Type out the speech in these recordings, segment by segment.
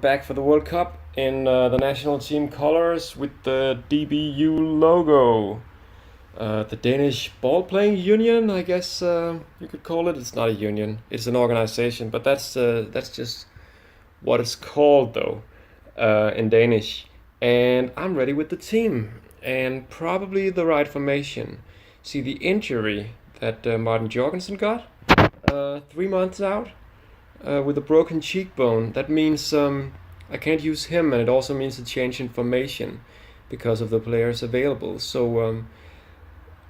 back for the World Cup in the national team colors with the DBU logo. The Danish Ball Playing Union, I guess you could call it. It's not a union; it's an organization, but that's just what it's called though in Danish. And I'm ready with the team and probably the right formation. See the injury that Martin Jorgensen got, 3 months out with a broken cheekbone. That means I can't use him, and it also means a change in formation because of the players available. So,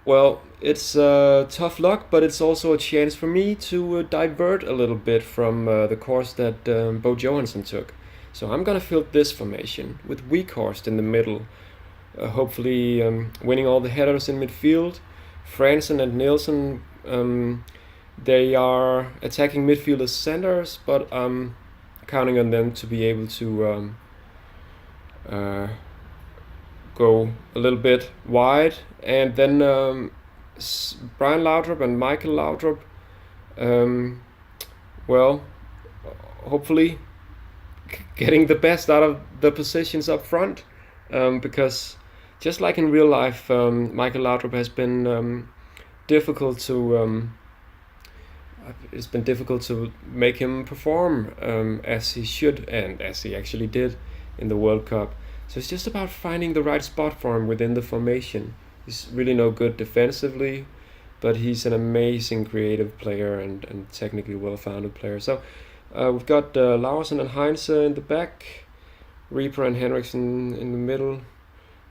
well, it's tough luck, but it's also a chance for me to divert a little bit from the course that Bo Johansson took. So I'm gonna fill this formation with Weghorst in the middle, hopefully winning all the headers in midfield. Fransen and Nielsen, they are attacking midfield as centers, but I'm counting on them to be able to go a little bit wide. And then Brian Laudrup and Michael Laudrup, well, hopefully getting the best out of the positions up front, because just like in real life, Michael Laudrup has been difficult to it's been difficult to make him perform as he should and as he actually did in the World Cup. So it's just about finding the right spot for him within the formation. He's really no good defensively, but he's an amazing creative player and technically well-founded player. So we've got Larsen and Heinze in the back, Reaper and Henriksen in the middle.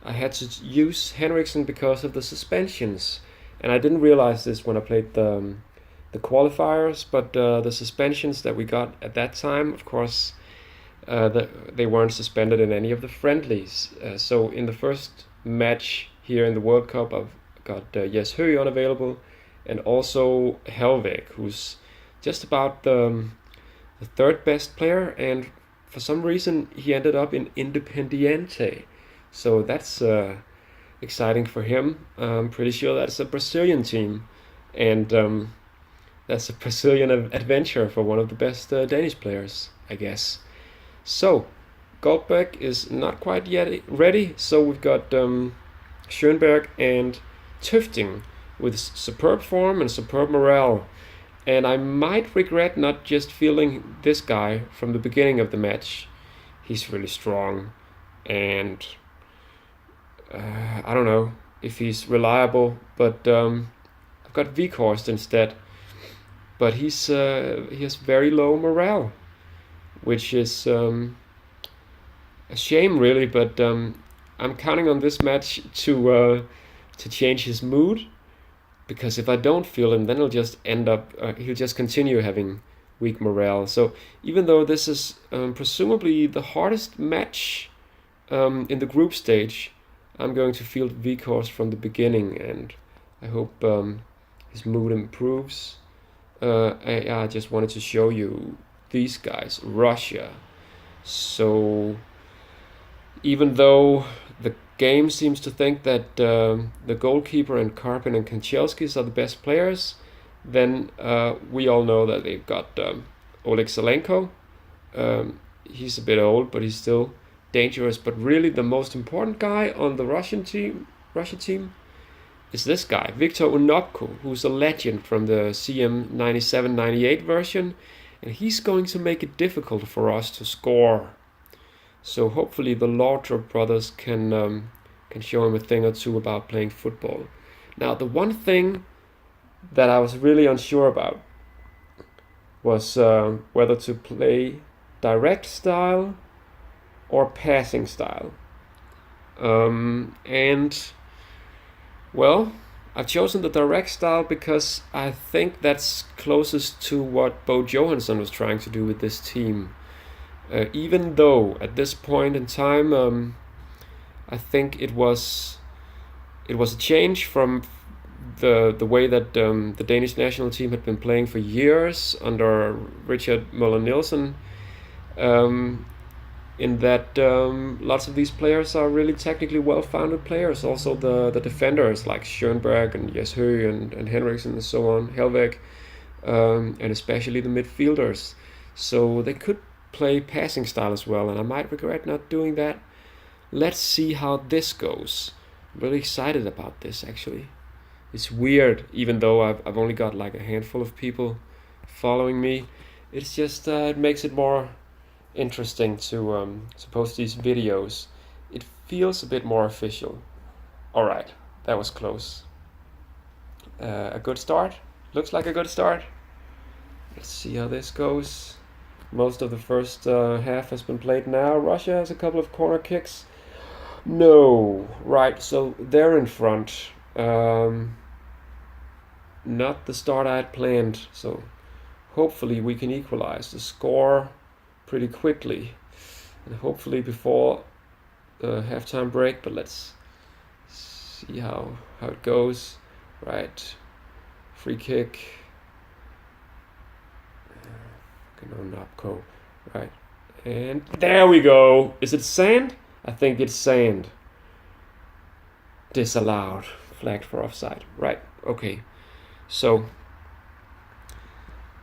I had to use Henriksen because of the suspensions, and I didn't realize this when I played the qualifiers, but the suspensions that we got at that time, of course, they weren't suspended in any of the friendlies. So in the first match here in the World Cup, I've got Jes Høgh unavailable, and also Helveg, who's just about the third best player, and for some reason he ended up in Independiente. So that's exciting for him. I'm pretty sure that's a Brazilian team, and that's a Brazilian adventure for one of the best Danish players, I guess. So, Goldbeck is not quite yet ready, so we've got Schönberg and Tüfting with superb form and superb morale. And I might regret not just fielding this guy from the beginning of the match. He's really strong, and I don't know if he's reliable, but I've got Weghorst instead. But he has very low morale, which is a shame, really. But I'm counting on this match to change his mood, because if I don't feel him, then he'll just he'll just continue having weak morale. So even though this is presumably the hardest match in the group stage, I'm going to field Weghorst from the beginning, and I hope his mood improves. I just wanted to show you these guys, Russia. So even though the game seems to think that the goalkeeper and Karpin and Kanchelskis are the best players, then we all know that they've got Oleg Zelenko. He's a bit old, but he's still dangerous. But really the most important guy on the Russia team is this guy, Viktor Unopko, who's a legend from the CM 97-98 version, and he's going to make it difficult for us to score. So hopefully the Laudrup brothers can show him a thing or two about playing football. Now, the one thing that I was really unsure about was whether to play direct style or passing style. And well, I've chosen the direct style because I think that's closest to what Bo Johansson was trying to do with this team. Even though at this point in time, I think it was a change from the way that the Danish national team had been playing for years under Richard Møller-Nielsen. In that lots of these players are really technically well-founded players. Also the defenders like Schönberg and Jes Høgh and Henriksen and so on, Helveg, and especially the midfielders. So they could play passing style as well, and I might regret not doing that. Let's see how this goes. I'm really excited about this, actually. It's weird, even though I've only got like a handful of people following me. It's just it makes it more interesting to post these videos. It feels a bit more official. All right, that was close. A good start. Looks like a good start. Let's see how this goes. Most of the first half has been played now. Russia has a couple of corner kicks. No, right. So they're in front. Not the start I had planned. So hopefully we can equalize the score pretty quickly, and hopefully before the halftime break. But let's see how it goes. Right, free kick. No, Napco. Right, and there we go. Is it sand? I think it's sand. Disallowed. Flagged for offside. Right. Okay. So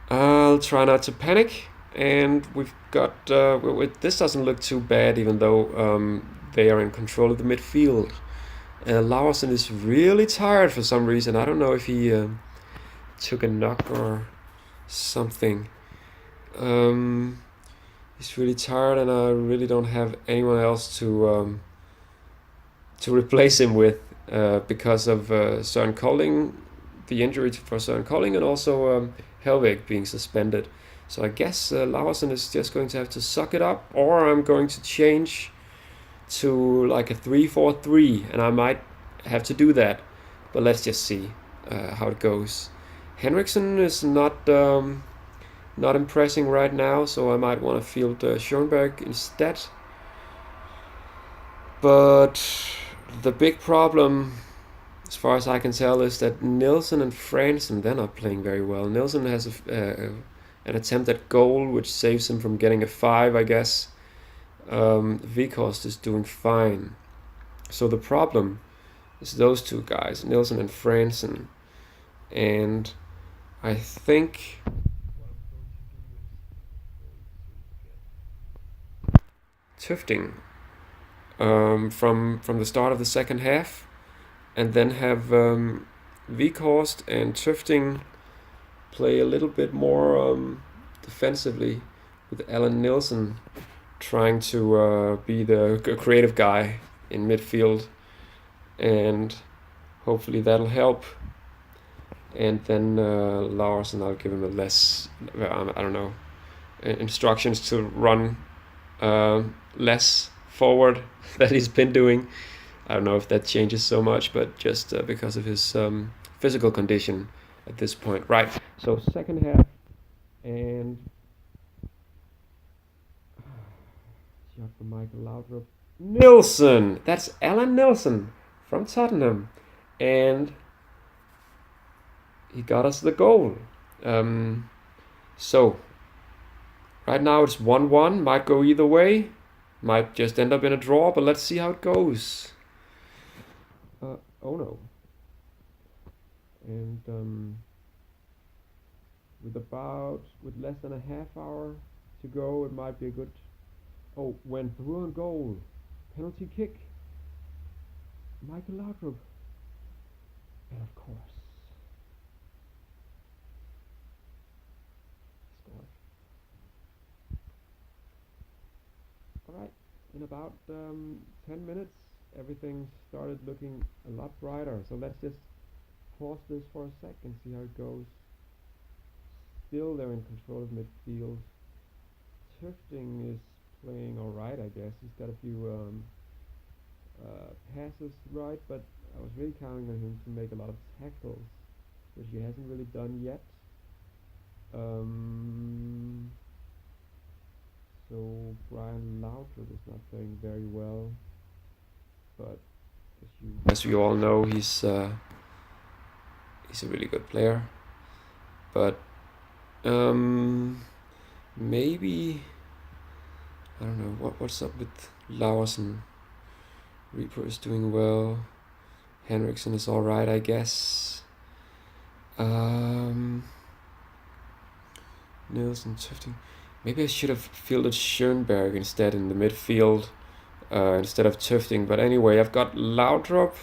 I'll try not to panic. And we've got this doesn't look too bad, even though they are in control of the midfield. Larsen is really tired for some reason. I don't know if he took a knock or something. He's really tired, and I really don't have anyone else to replace him with because of Søren Kolding, the injury for Søren Kolding, and also Helvig being suspended. So I guess Larsen is just going to have to suck it up, or I'm going to change to like a 3-4-3, and I might have to do that. But let's just see how it goes. Henriksen is not impressing right now, so I might want to field Schoenberg instead. But the big problem, as far as I can tell, is that Nielsen and Fransen, they're not playing very well. Nielsen has an attempt at goal, which saves him from getting a 5, I guess. Vikost is doing fine. So the problem is those two guys, Nielsen and Fransen. And I think Tufting from the start of the second half, and then have Vikost and Tufting play a little bit more defensively, with Alan Nielsen trying to be the creative guy in midfield, and hopefully that'll help. And then Larsen, I'll give him a less, I don't know, instructions to run less forward that he's been doing. I don't know if that changes so much, but just because of his physical condition at this point. Right, so second half, and shot from Michael Laudrup. Nielsen! That's Alan Nielsen from Tottenham. And he got us the goal. So, right now it's 1-1. Might go either way. Might just end up in a draw, but let's see how it goes. Oh no. And with less than a half hour to go, it might be a good... Oh, went through on goal. Penalty kick. Michael Laudrup. And of course, scored. Alright, in about 10 minutes, everything started looking a lot brighter. So let's just pause this for a sec and see how it goes. Still they're in control of midfield. Tufting is playing alright, I guess. He's got a few passes right, but I was really counting on him to make a lot of tackles, which he hasn't really done yet. So Brian Laudrup is not playing very well, but as you all know, he's a really good player. But maybe, I don't know, what's up with Larsen. Reaper is doing well. Henriksen is alright, I guess. Nielsen, Tufting. Maybe I should have fielded Schoenberg instead in the midfield instead of Tufting. But anyway, I've got Laudrup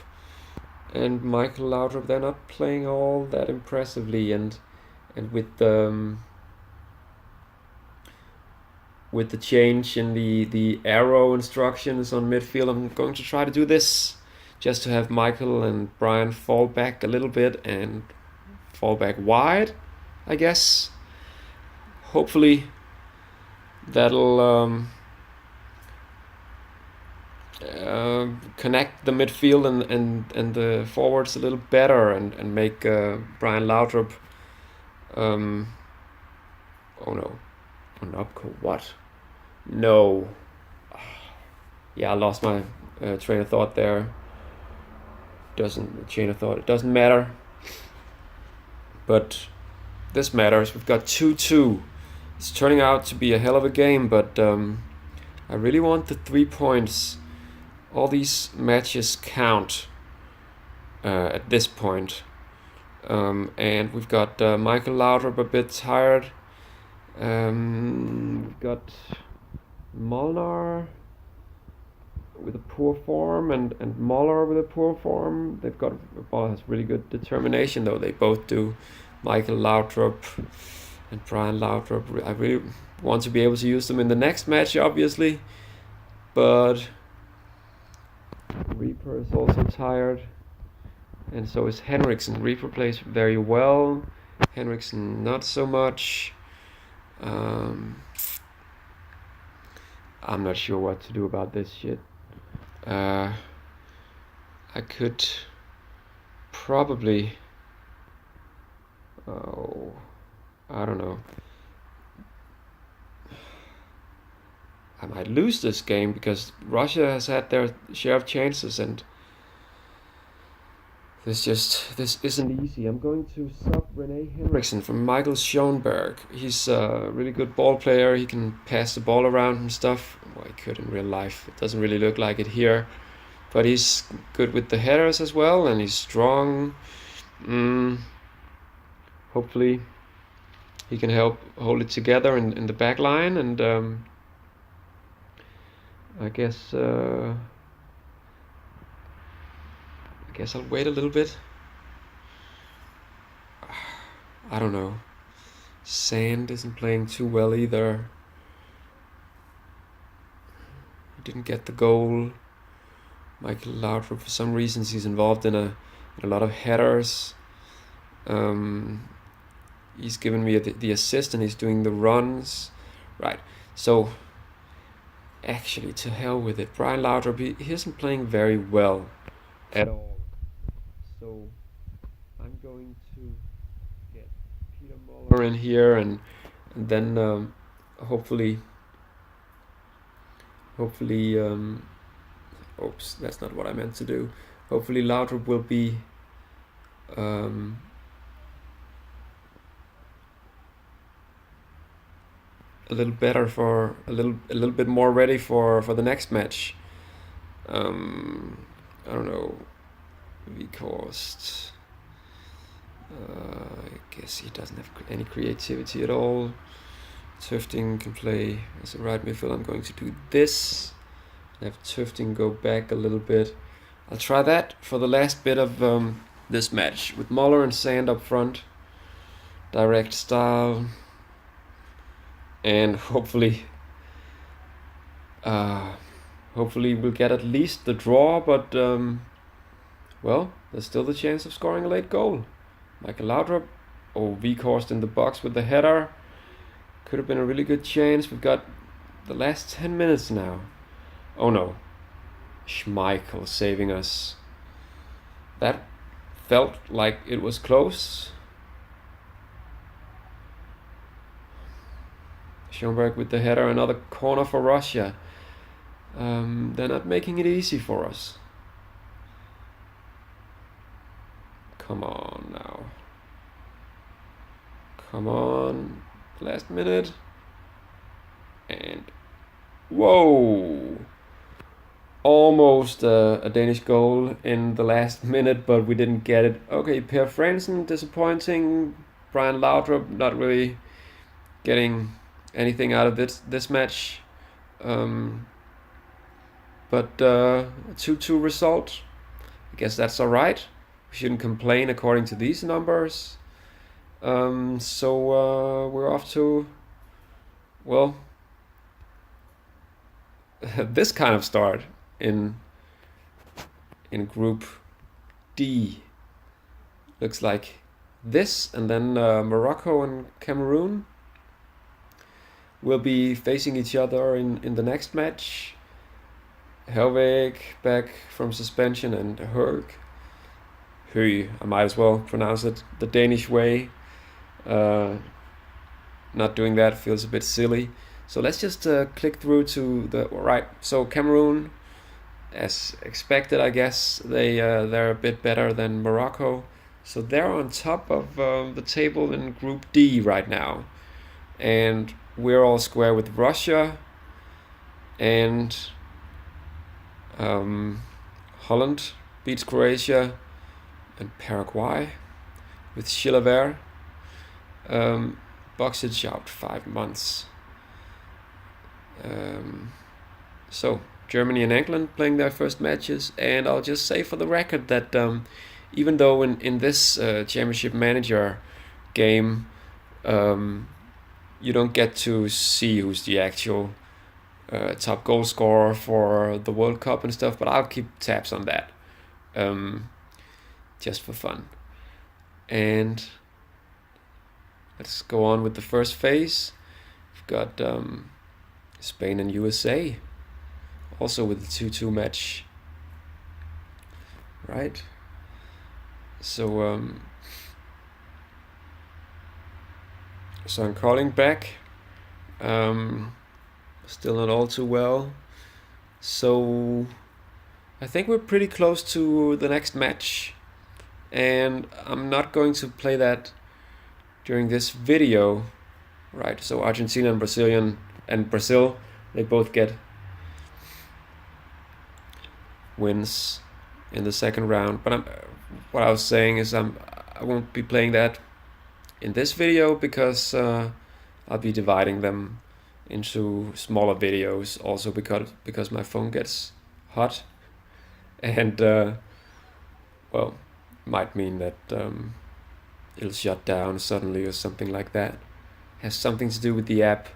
and Michael Laudrup. They're not playing all that impressively, and with the change in the arrow instructions on midfield, I'm going to try to do this just to have Michael and Brian fall back a little bit and fall back wide, I guess. Hopefully that'll connect the midfield and the forwards a little better and make Brian Laudrup oh no, Onopko, what? No. Yeah, I lost my train of thought there. It doesn't matter. But this matters. We've got 2-2. It's turning out to be a hell of a game, but I really want the 3 points. All these matches count at this point. And we've got Michael Laudrup a bit tired. We've got Molnar with a poor form and Moller with a poor form. They've got Moller has really good determination, though. They both do. Michael Laudrup and Brian Laudrup. I really want to be able to use them in the next match, obviously, but Reaper is also tired, and so is Henriksen. Reaper plays very well, Henriksen not so much. I'm not sure what to do about this shit. I could probably, I don't know. I might lose this game because Russia has had their share of chances, and this isn't easy. I'm going to sub Rene Henriksen from Michael Schoenberg. He's a really good ball player. He can pass the ball around and stuff. Well, he could in real life. It doesn't really look like it here, but he's good with the headers as well, and he's strong. Hopefully he can help hold it together in the back line, and I guess I'll wait a little bit. I don't know. Sand isn't playing too well either. He didn't get the goal. Michael Laudrup, for some reasons, he's involved in a lot of headers. He's given me the assist and he's doing the runs. Right, so actually, to hell with it. Brian Laudrup, he isn't playing very well at all. So I'm going to get Peter Muller in here, and then hopefully oops, that's not what I meant to do. Hopefully Laudrup will be a little better, for a little bit more ready for the next match. I don't know, Vikost. I guess he doesn't have any creativity at all. Tufting can play as a right midfield. I'm going to do this. Have Tufting go back a little bit. I'll try that for the last bit of this match with Muller and Sand up front. Direct style. And hopefully we'll get at least the draw, but well, there's still the chance of scoring a late goal. Michael Laudrup, Vikost in the box with the header. Could have been a really good chance. We've got the last 10 minutes now. Oh no, Schmeichel saving us. That felt like it was close. Schoenberg with the header, another corner for Russia. They're not making it easy for us. Come on now. Come on. Last minute. And whoa! Almost a Danish goal in the last minute, but we didn't get it. Okay, Per Fransen, disappointing. Brian Laudrup not really getting anything out of this match. But 2-2 result. I guess that's alright. We shouldn't complain according to these numbers. So we're off to, well, this kind of start in Group D. Looks like this, and then Morocco and Cameroon will be facing each other in the next match. Helweg back from suspension, and Høy, I might as well pronounce it the Danish way. Not doing that feels a bit silly. So let's just click through to the right. So Cameroon, as expected, I guess they're a bit better than Morocco. So they're on top of the table in Group D right now, and we're all square with Russia and Holland beats Croatia, and Paraguay with Chilavert. Boxic out 5 months. So Germany and England playing their first matches, and I'll just say for the record that even though in this Championship Manager game you don't get to see who's the actual top goal scorer for the World Cup and stuff, but I'll keep tabs on that just for fun. And let's go on with the first phase. We've got Spain and USA, also with the 2-2 match, right? So so I'm calling back. Still not all too well. So I think we're pretty close to the next match, and I'm not going to play that during this video, right? So Argentina and Brazil, they both get wins in the second round. But what I was saying is I won't be playing that in this video because I'll be dividing them into smaller videos, also because my phone gets hot, and well, might mean that it'll shut down suddenly or something like that. Has something to do with the app.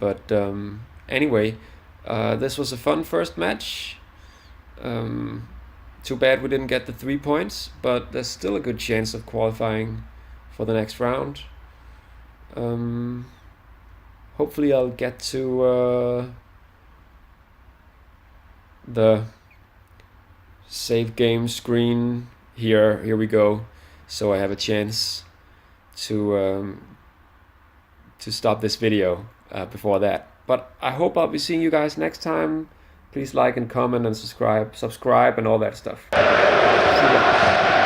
But anyway, this was a fun first match. Too bad we didn't get the 3 points, but there's still a good chance of qualifying for the next round. Hopefully I'll get to the save game screen here. Here we go. So I have a chance to stop this video before that. But I hope I'll be seeing you guys next time. Please like and comment and subscribe and all that stuff. See ya.